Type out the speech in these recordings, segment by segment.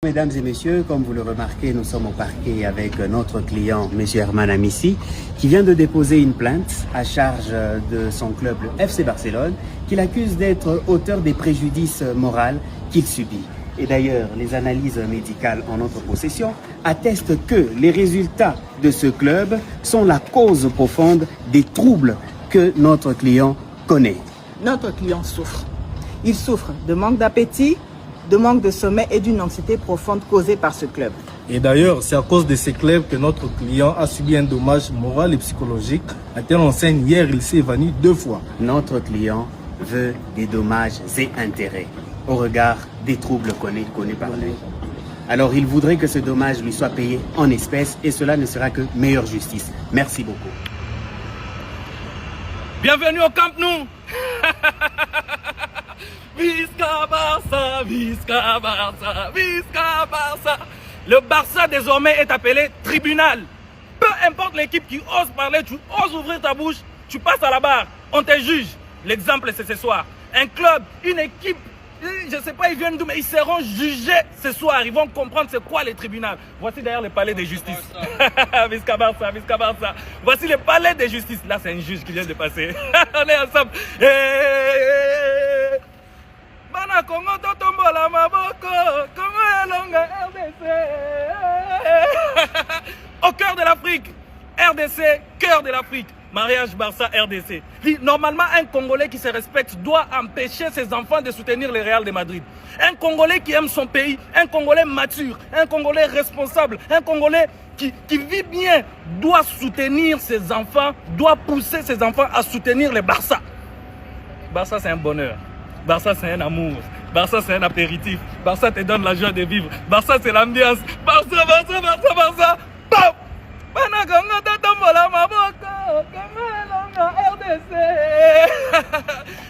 Mesdames et messieurs, comme vous le remarquez, nous sommes au parquet avec notre client, M. Herman Amissi, qui vient de déposer une plainte à charge de son club, le FC Barcelone, qu'il accuse d'être auteur des préjudices moraux qu'il subit. Et d'ailleurs, les analyses médicales en notre possession attestent que les résultats de ce club sont la cause profonde des troubles que notre client connaît. Notre client souffre. Il souffre de manque d'appétit, de manque de sommeil et d'une anxiété profonde causée par ce club. Et d'ailleurs, c'est à cause de ces clubs que notre client a subi un dommage moral et psychologique. À telle enseigne, hier, il s'est évanoui 2 fois. Notre client veut des dommages et intérêts au regard des troubles connus par lui. Alors, il voudrait que ce dommage lui soit payé en espèces et cela ne sera que meilleure justice. Merci beaucoup. Bienvenue au Camp Nou. Visca Barça, Visca Barça, Visca Barça. Le Barça désormais est appelé tribunal. Peu importe l'équipe qui ose parler, tu oses ouvrir ta bouche, tu passes à la barre, on te juge. L'exemple c'est ce soir. Un club, une équipe, je ne sais pas ils viennent d'où, mais ils seront jugés ce soir. Ils vont comprendre c'est quoi les tribunaux. Voici d'ailleurs le palais de justice. Visca Barça, Visca Barça. Voici le palais de justice. Là c'est un juge qui vient de passer. On est ensemble. Bana Congo totombola maboko, Congo elonga RDC. Au cœur de l'Afrique, RDC, cœur de l'Afrique. Mariage Barça-RDC. Normalement, un Congolais qui se respecte doit empêcher ses enfants de soutenir le Real de Madrid. Un Congolais qui aime son pays, un Congolais mature, un Congolais responsable, un Congolais qui vit bien doit soutenir ses enfants, doit pousser ses enfants à soutenir le Barça. Barça, c'est un bonheur. Barça, c'est un amour. Barça, c'est un apéritif. Barça te donne la joie de vivre. Barça, c'est l'ambiance. Barça, Barça, Barça, Barça. Pop!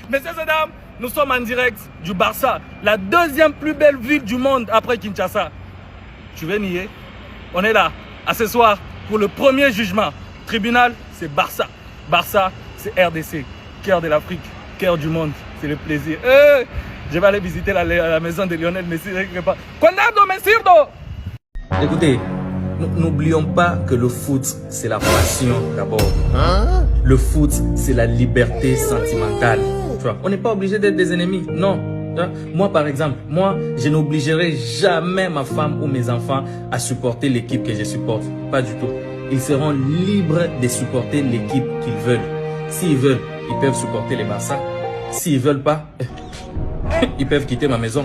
Messieurs et dames, nous sommes en direct du Barça, la deuxième plus belle ville du monde après Kinshasa. Tu veux nier? On est là, à ce soir, pour le premier jugement. Tribunal, c'est Barça. Barça, c'est RDC, cœur de l'Afrique, cœur du monde. C'est le plaisir. Je vais aller visiter la maison de Lionel Messi. Condado Mesirdo! Écoutez, n'oublions pas que le foot, c'est la passion d'abord. Le foot, c'est la liberté sentimentale. Tu vois, on n'est pas obligé d'être des ennemis, non. Moi, par exemple, je n'obligerai jamais ma femme ou mes enfants à supporter l'équipe que je supporte. Pas du tout. Ils seront libres de supporter l'équipe qu'ils veulent. S'ils veulent, ils peuvent supporter les Barça. S'ils veulent pas, ils peuvent quitter ma maison.